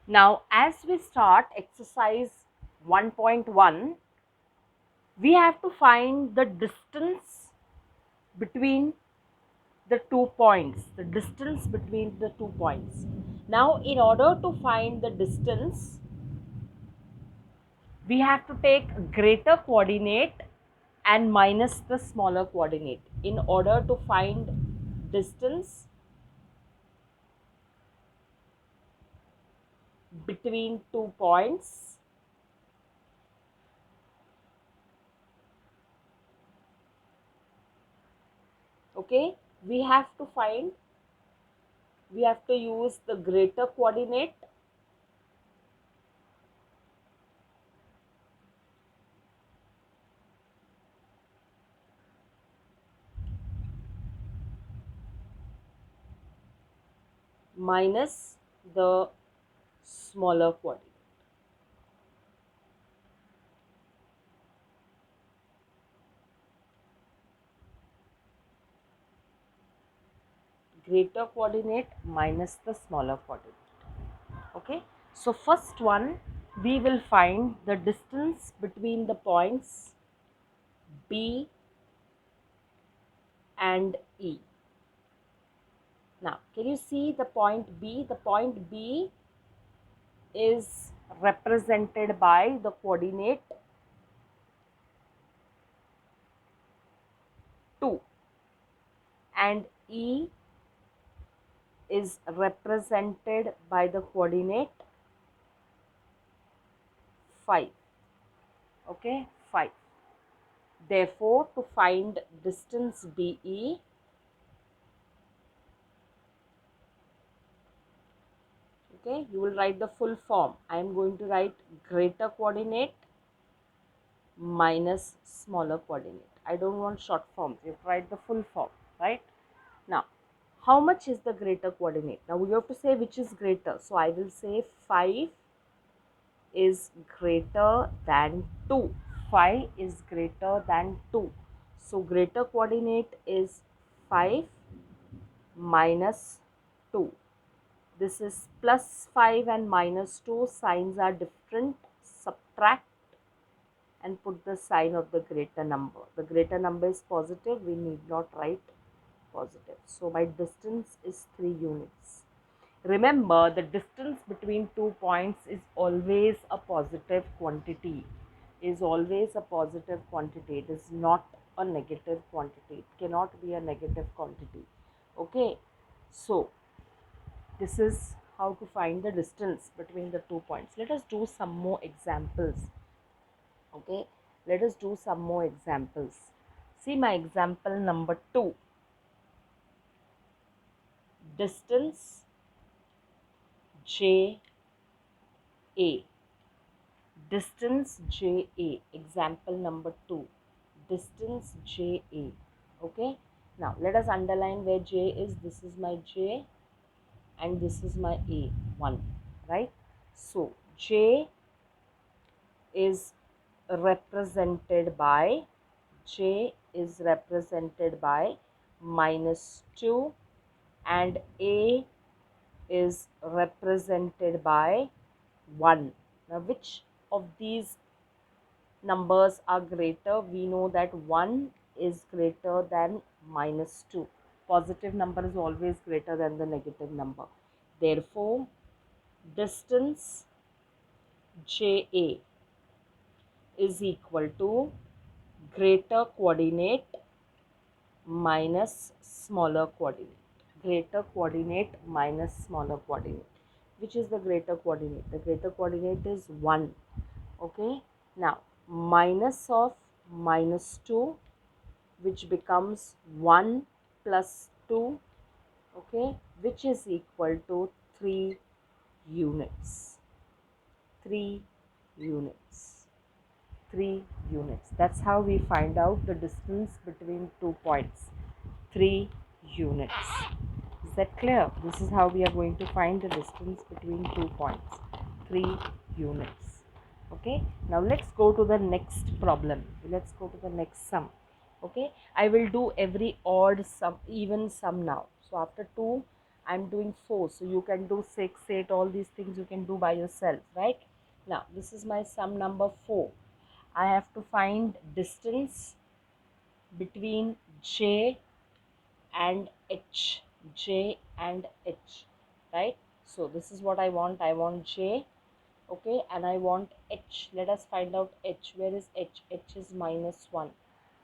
Now, as we start exercise 1.1, we have to find the distance between the 2 points, the distance between the 2 points. Now, in order to find the distance, we have to take greater coordinate and minus the smaller coordinate. In order to find distance between 2 points, okay, we have to use the greater coordinate minus the smaller coordinate. Greater coordinate minus the smaller coordinate. Okay, so first one, we will find the distance between the points B and E. Now, can you see the point B? The point B is represented by the coordinate 2 and E is represented by the coordinate 5. Okay, 5. Therefore, to find distance BE, okay, you will write the full form. I am going to write greater coordinate minus smaller coordinate. I don't want short forms. You have to write the full form, right? Now, how much is the greater coordinate? Now, we have to say which is greater. So, I will say 5 is greater than 2. 5 is greater than 2. So, greater coordinate is 5 minus 2. This is plus 5 and minus 2. Signs are different. Subtract and put the sign of the greater number. The greater number is positive. We need not write positive. So, my distance is 3 units. Remember, the distance between 2 points is always a positive quantity. Is always a positive quantity. It is not a negative quantity. It cannot be a negative quantity. Okay. So, this is how to find the distance between the 2 points. Let us do some more examples. Okay. Let us do some more examples. See my example number 2. Distance JA. Distance JA. Example number 2. Distance JA. Okay. Now, let us underline where J is. This is my J and this is my A1. Right. So, J is represented by minus 2 and A is represented by 1. Now, which of these numbers are greater? We know that 1 is greater than minus 2. Positive number is always greater than the negative number. Therefore, distance JA is equal to greater coordinate minus smaller coordinate. Greater coordinate minus smaller coordinate. Which is the greater coordinate? The greater coordinate is 1. Okay. Now, minus of minus 2, which becomes 1 plus 2, okay, which is equal to 3 units. 3 units. 3 units. That's how we find out the distance between 2 points. 3 units. Is that clear? This is how we are going to find the distance between 2 points. 3 units. Okay. Now let's go to the next problem. Let's go to the next sum. Okay. I will do every odd sum, even sum now. So after 2 I'm doing 4, so you can do 6, 8, all these things you can do by yourself, right? Now this is my sum number 4. I have to find distance between J and H. J and H, right? So this is what I want J, okay, and I want H. Let us find out H. Where is H? H is -1,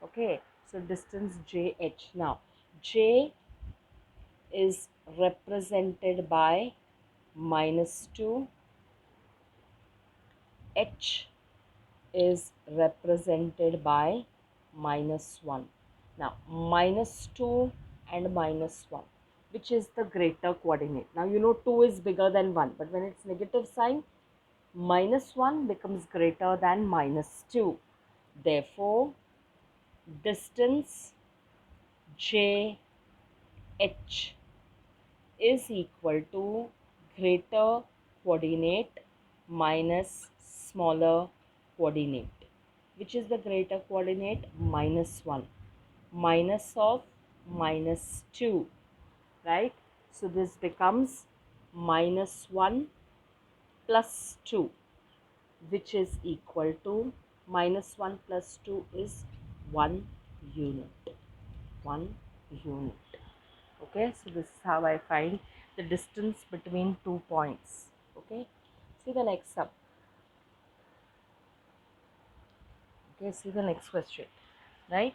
okay. So distance JH. Now J is represented by -2, H is represented by -1. Now -2 and -1, which is the greater coordinate? Now you know 2 is bigger than 1, but when it's negative sign, -1 becomes greater than -2. Therefore, distance JH is equal to greater coordinate minus smaller coordinate. Which is the greater coordinate? -1. Minus of -2, right? So this becomes -1 plus 2, which is equal to -1 plus 2 is 1 unit. 1 unit. Okay, so this is how I find the distance between 2 points. Okay, see the next sum. Okay, see the next question, right?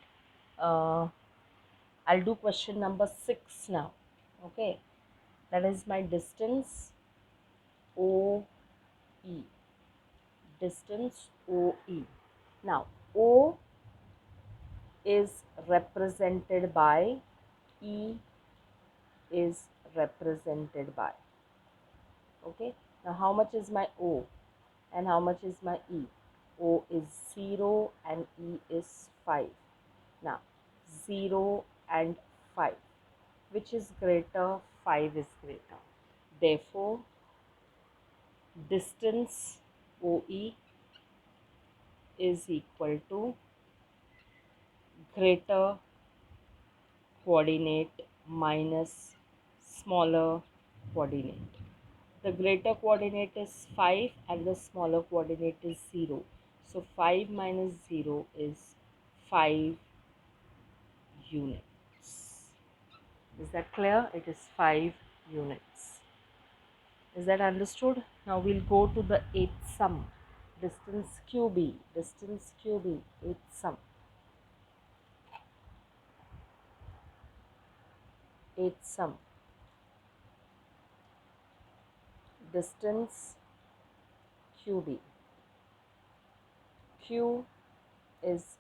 I'll do question number 6 now. Okay, that is my distance OE. Distance OE. Now O is represented by, E is represented by. Okay, now how much is my O and how much is my E? O is 0 and E is 5. Now 0 and 5, which is greater? 5 is greater. Therefore, distance OE is equal to greater coordinate minus smaller coordinate. The greater coordinate is 5 and the smaller coordinate is 0. So 5 minus 0 is 5 units. Is that clear? It is 5 units. Is that understood? Now we'll go to the 8th sum. Distance QB. Distance QB. 8th sum. 8th sum. Distance QB. Q is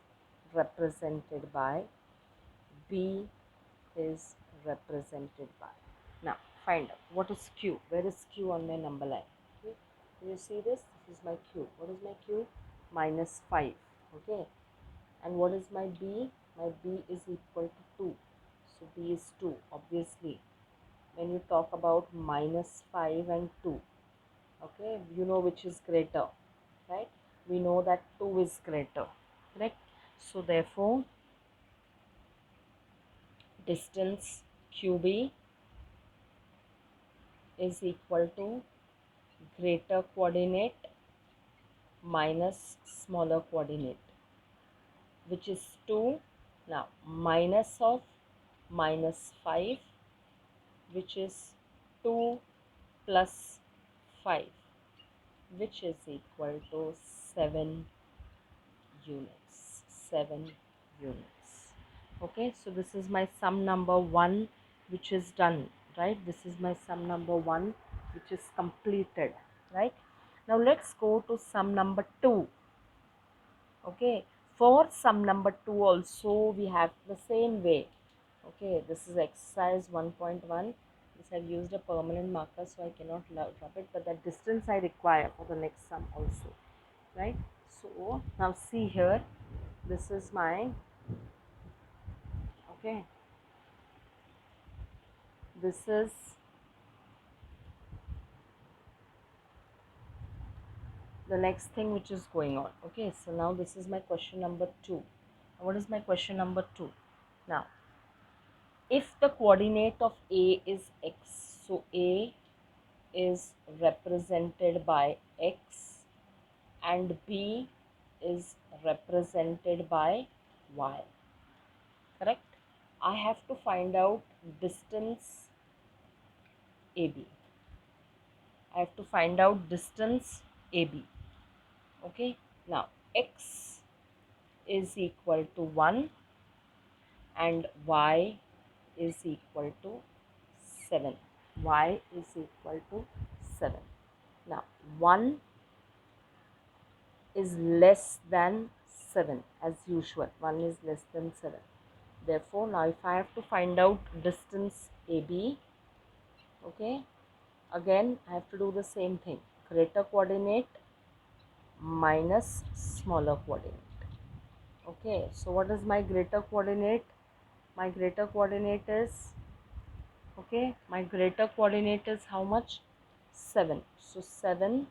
represented by, B is represented by. Now find out what is Q. Where is Q on my number line? Okay. Do you see this? This is my Q. What is my Q? -5. Okay. And what is my B? My B is equal to 2. So B is 2. Obviously, when you talk about -5 and 2, okay, you know which is greater, right? We know that 2 is greater, correct? So therefore, distance QB is equal to greater coordinate minus smaller coordinate, which is 2. Now minus of -5, which is 2 plus 5, which is equal to 7 units. 7 units. Okay, so this is my sum number 1, which is done, right? This is my sum number 1, which is completed, right? Now let's go to sum number 2. Okay, for sum number 2 also we have the same way. Okay, this is exercise 1.1. This I've used a permanent marker, so I cannot drop it, but the distance I require for the next sum also, right? So now see here, this is my, okay, this is the next thing which is going on. Okay, so now this is my question number 2. What is my question number 2? Now if the coordinate of A is x, So A is represented by X and B is represented by Y. Correct? I have to find out distance AB. I have to find out distance AB. Okay. Now X is equal to 1 and Y is equal to 7. Y is equal to 7. Now 1 is less than 7 as usual. 1 is less than 7. Therefore, now if I have to find out distance AB, okay, again I have to do the same thing. Greater coordinate minus smaller coordinate. Okay, so what is my greater coordinate? My greater coordinate is, okay, my greater coordinate is how much? 7. So 7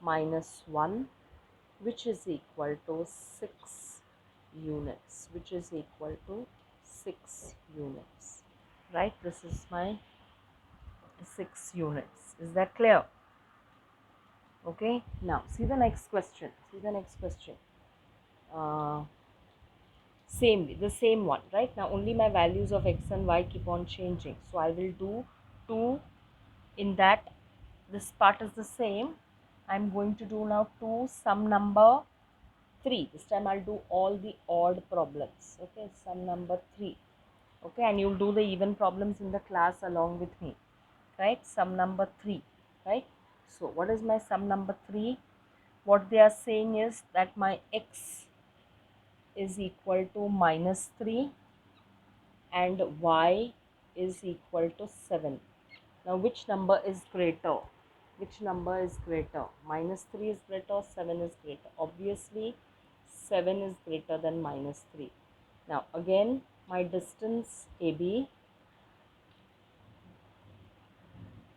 minus 1, which is equal to 6 units, which is equal to 6 units, right? This is my 6 units. Is that clear? Okay, now see the next question. See the next question. The same one, right? Now only my values of x and y keep on changing. So I will do 2 in that. This part is the same. I'm going to do now 2 sum number 3. This time I'll do all the odd problems. Okay, sum number 3. Okay, and you'll do the even problems in the class along with me, right? Sum number 3, right? So what is my sum number 3? What they are saying is that my x is equal to minus 3 and y is equal to 7. Now which number is greater? Which number is greater? Minus 3 is greater, 7 is greater. Obviously 7 is greater than minus 3. Now again my distance AB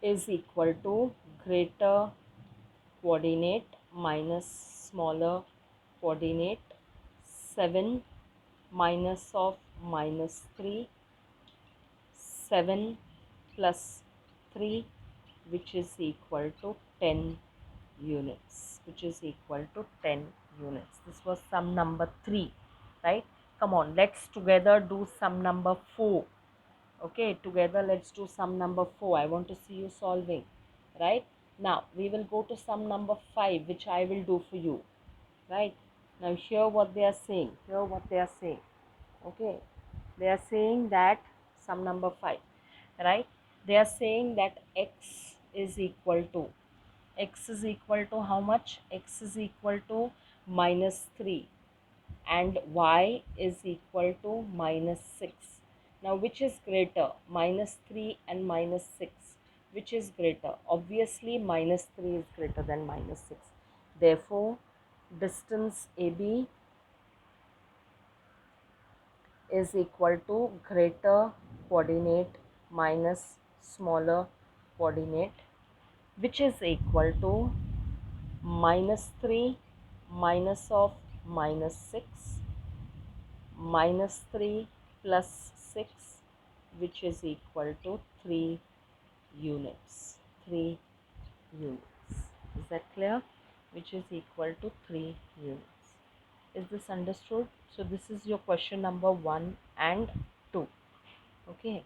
is equal to greater coordinate minus smaller coordinate. 7 minus of minus 3, 7 plus 3, which is equal to 10 units, which is equal to 10 units. This was sum number 3, right? Come on, let's together do sum number 4. Okay, together let's do sum number 4. I want to see you solving, right? Now we will go to sum number 5, which I will do for you, right? Now hear what they are saying. Hear what they are saying. Okay, they are saying that sum number 5, right? They are saying that x is equal to how much? X is equal to minus 3 and y is equal to minus 6. Now which is greater? Minus 3 and minus 6. Which is greater? Obviously minus 3 is greater than minus 6. Therefore distance AB is equal to greater coordinate minus smaller coordinate, which is equal to minus 3 minus of minus 6 minus 3 plus 6, which is equal to 3 units. 3 units. Is that clear? Which is equal to 3 units. Is this understood? So this is your question number 1 and 2. Okay.